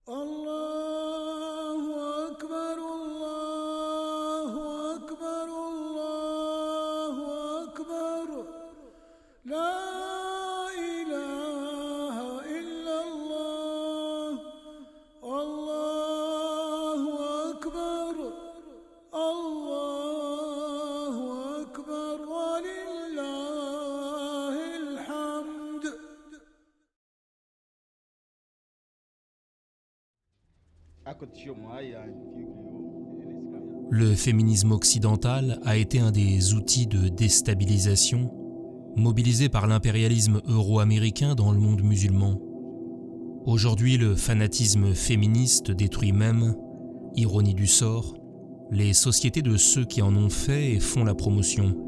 Allahu Akbar, Allahu Akbar, Allahu Akbar. La ilaha illallah. Allahu Akbar, Allahu Akbar, wa lillahil hamd. Le féminisme occidental a été un des outils de déstabilisation mobilisés par l'impérialisme euro-américain dans le monde musulman. Aujourd'hui, le fanatisme féministe détruit même, ironie du sort, les sociétés de ceux qui en ont fait et font la promotion.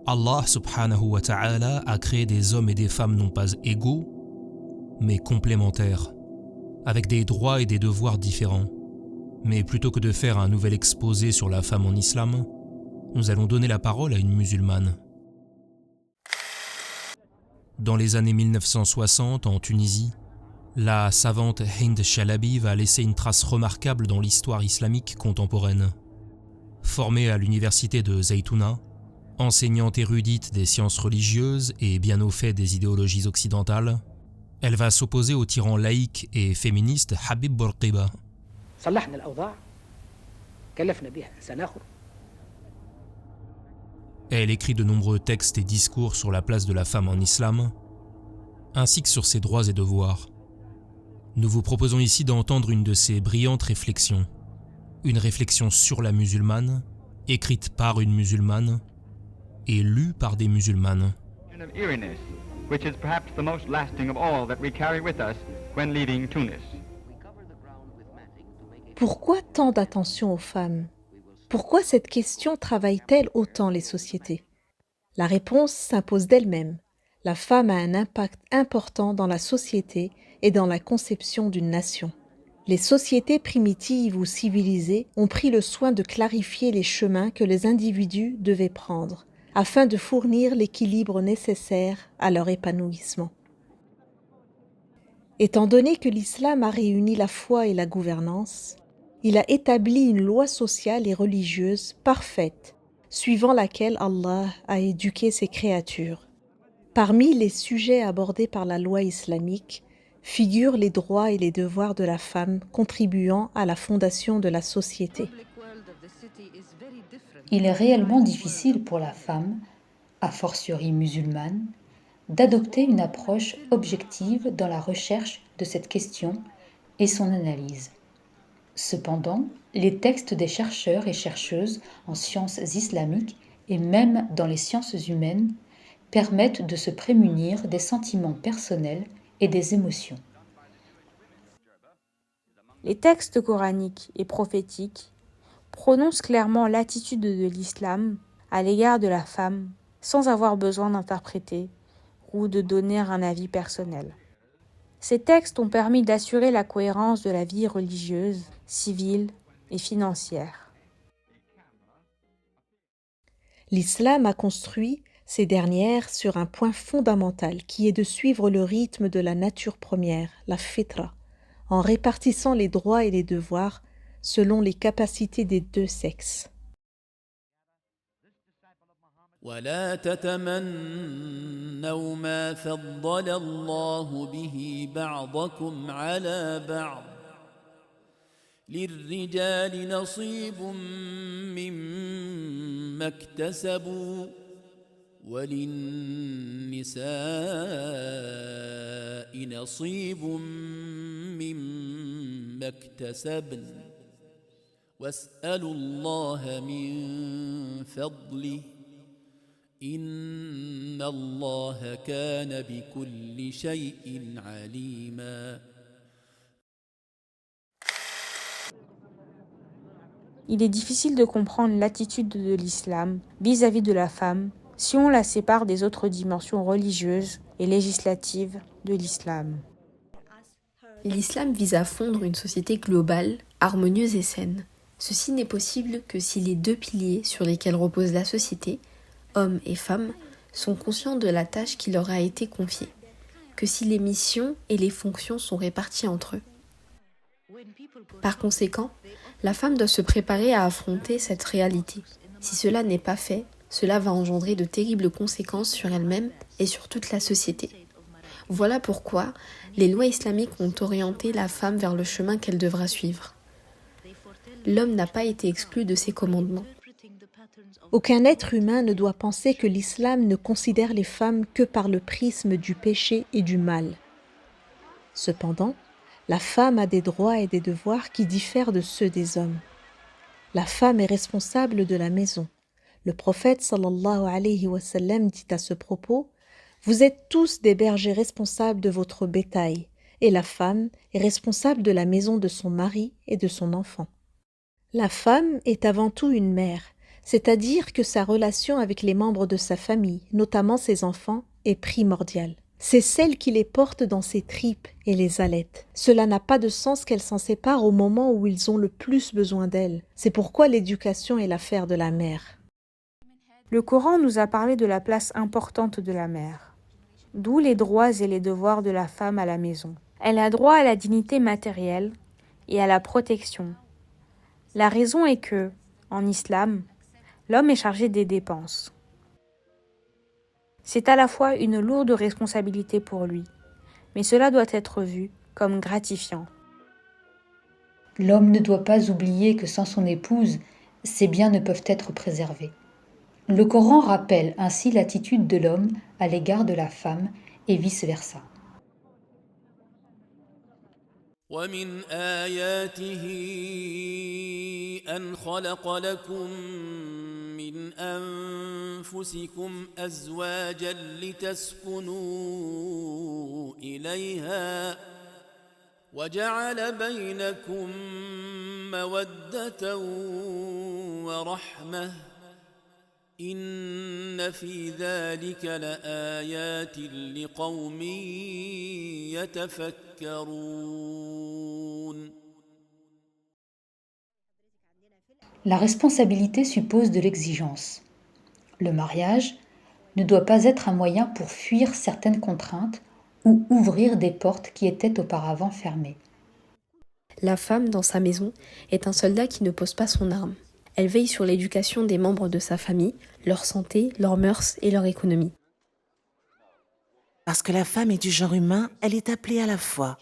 Allah subhanahu wa ta'ala a créé des hommes et des femmes non pas égaux, mais complémentaires, avec des droits et des devoirs différents. Mais plutôt que de faire un nouvel exposé sur la femme en islam, nous allons donner la parole à une musulmane. Dans les années 1960, en Tunisie, la savante Hind Shalabi va laisser une trace remarquable dans l'histoire islamique contemporaine. Formée à l'université de Zaytouna, enseignante érudite des sciences religieuses et bien au fait des idéologies occidentales, elle va s'opposer au tyran laïque et féministe Habib Bourguiba. Elle écrit de nombreux textes et discours sur la place de la femme en islam, ainsi que sur ses droits et devoirs. Nous vous proposons ici d'entendre une de ses brillantes réflexions, une réflexion sur la musulmane, écrite par une musulmane et lue par des musulmanes. Which is perhaps the most lasting of all that we carry with us when leaving Tunis. Pourquoi tant d'attention aux femmes ? Pourquoi cette question travaille-t-elle autant les sociétés ? La réponse s'impose d'elle-même. La femme a un impact important dans la société et dans la conception d'une nation. Les sociétés primitives ou civilisées ont pris le soin de clarifier les chemins que les individus devaient prendre, afin de fournir l'équilibre nécessaire à leur épanouissement. Étant donné que l'islam a réuni la foi et la gouvernance, il a établi une loi sociale et religieuse parfaite, suivant laquelle Allah a éduqué ses créatures. Parmi les sujets abordés par la loi islamique figurent les droits et les devoirs de la femme contribuant à la fondation de la société. Il est réellement difficile pour la femme, a fortiori musulmane, d'adopter une approche objective dans la recherche de cette question et son analyse. Cependant, les textes des chercheurs et chercheuses en sciences islamiques et même dans les sciences humaines permettent de se prémunir des sentiments personnels et des émotions. Les textes coraniques et prophétiques prononce clairement l'attitude de l'islam à l'égard de la femme sans avoir besoin d'interpréter ou de donner un avis personnel. Ces textes ont permis d'assurer la cohérence de la vie religieuse, civile et financière. L'islam a construit ces dernières sur un point fondamental qui est de suivre le rythme de la nature première, la fitra, en répartissant les droits et les devoirs selon les capacités des deux sexes. ولا تتمنوا ما فضل الله به بعضكم على بعض للرجال نصيب مما اكتسبوا وللنساء نصيب مما اكتسبن واسألوا الله من فضله إن الله كان بكل شيء عليما. Il est difficile de comprendre l'attitude de l'islam vis-à-vis de la femme si on la sépare des autres dimensions religieuses et législatives de l'islam. L'islam vise à fondre une société globale, harmonieuse et saine. Ceci n'est possible que si les deux piliers sur lesquels repose la société, hommes et femmes, sont conscients de la tâche qui leur a été confiée, que si les missions et les fonctions sont réparties entre eux. Par conséquent, la femme doit se préparer à affronter cette réalité. Si cela n'est pas fait, cela va engendrer de terribles conséquences sur elle-même et sur toute la société. Voilà pourquoi les lois islamiques ont orienté la femme vers le chemin qu'elle devra suivre. L'homme n'a pas été exclu de ces commandements. Aucun être humain ne doit penser que l'islam ne considère les femmes que par le prisme du péché et du mal. Cependant, la femme a des droits et des devoirs qui diffèrent de ceux des hommes. La femme est responsable de la maison. Le prophète sallallahu alayhi wa sallam dit à ce propos: « Vous êtes tous des bergers responsables de votre bétail, et la femme est responsable de la maison de son mari et de son enfant. » La femme est avant tout une mère, c'est-à-dire que sa relation avec les membres de sa famille, notamment ses enfants, est primordiale. C'est celle qui les porte dans ses tripes et les allaite. Cela n'a pas de sens qu'elle s'en sépare au moment où ils ont le plus besoin d'elle. C'est pourquoi l'éducation est l'affaire de la mère. Le Coran nous a parlé de la place importante de la mère, d'où les droits et les devoirs de la femme à la maison. Elle a droit à la dignité matérielle et à la protection. La raison est que, en islam, l'homme est chargé des dépenses. C'est à la fois une lourde responsabilité pour lui, mais cela doit être vu comme gratifiant. L'homme ne doit pas oublier que sans son épouse, ses biens ne peuvent être préservés. Le Coran rappelle ainsi l'attitude de l'homme à l'égard de la femme et vice-versa. ومن آياته أن خلق لكم من أنفسكم أزواجا لتسكنوا إليها وجعل بينكم مودة ورحمة إن في ذلك لآيات لقوم يتفكرون. La responsabilité suppose de l'exigence. Le mariage ne doit pas être un moyen pour fuir certaines contraintes ou ouvrir des portes qui étaient auparavant fermées. La femme, dans sa maison, est un soldat qui ne pose pas son arme. Elle veille sur l'éducation des membres de sa famille, leur santé, leurs mœurs et leur économie. Parce que la femme est du genre humain, elle est appelée à la foi.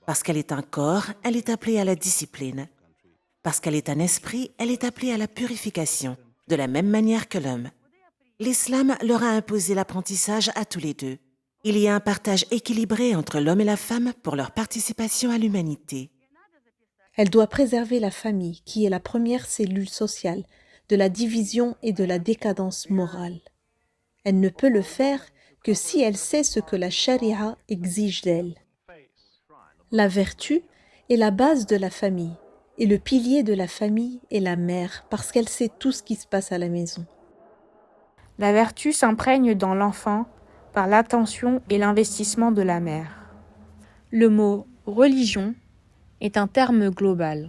Parce qu'elle est un corps, elle est appelée à la discipline. Parce qu'elle est un esprit, elle est appelée à la purification, de la même manière que l'homme. L'islam leur a imposé l'apprentissage à tous les deux. Il y a un partage équilibré entre l'homme et la femme pour leur participation à l'humanité. Elle doit préserver la famille, qui est la première cellule sociale, de la division et de la décadence morale. Elle ne peut le faire que si elle sait ce que la charia exige d'elle. La vertu est la base de la famille, et le pilier de la famille est la mère, parce qu'elle sait tout ce qui se passe à la maison. La vertu s'imprègne dans l'enfant par l'attention et l'investissement de la mère. Le mot « religion » est un terme global.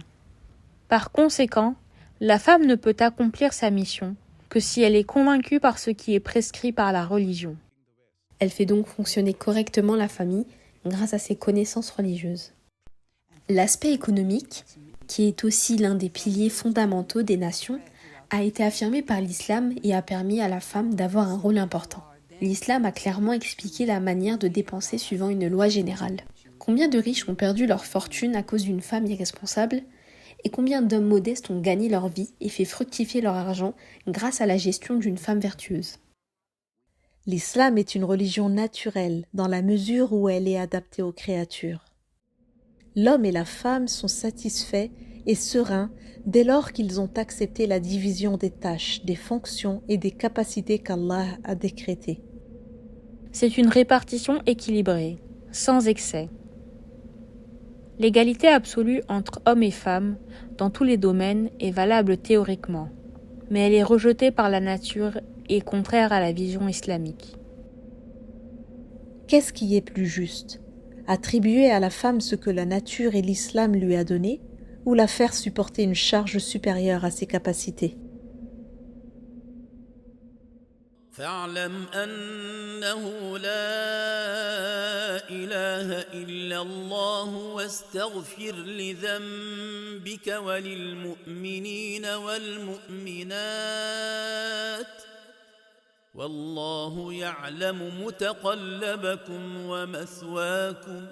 Par conséquent, la femme ne peut accomplir sa mission que si elle est convaincue par ce qui est prescrit par la religion. Elle fait donc fonctionner correctement la famille grâce à ses connaissances religieuses. L'aspect économique, qui est aussi l'un des piliers fondamentaux des nations, a été affirmé par l'islam et a permis à la femme d'avoir un rôle important. L'islam a clairement expliqué la manière de dépenser suivant une loi générale. Combien de riches ont perdu leur fortune à cause d'une femme irresponsable et combien d'hommes modestes ont gagné leur vie et fait fructifier leur argent grâce à la gestion d'une femme vertueuse. L'islam est une religion naturelle dans la mesure où elle est adaptée aux créatures. L'homme et la femme sont satisfaits et sereins dès lors qu'ils ont accepté la division des tâches, des fonctions et des capacités qu'Allah a décrétées. C'est une répartition équilibrée, sans excès. L'égalité absolue entre hommes et femmes dans tous les domaines est valable théoriquement, mais elle est rejetée par la nature et contraire à la vision islamique. Qu'est-ce qui est plus juste ? Attribuer à la femme ce que la nature et l'islam lui a donné, ou la faire supporter une charge supérieure à ses capacités ? فاعلم أنه لا إله إلا الله واستغفر لذنبك وللمؤمنين والمؤمنات والله يعلم متقلبكم ومثواكم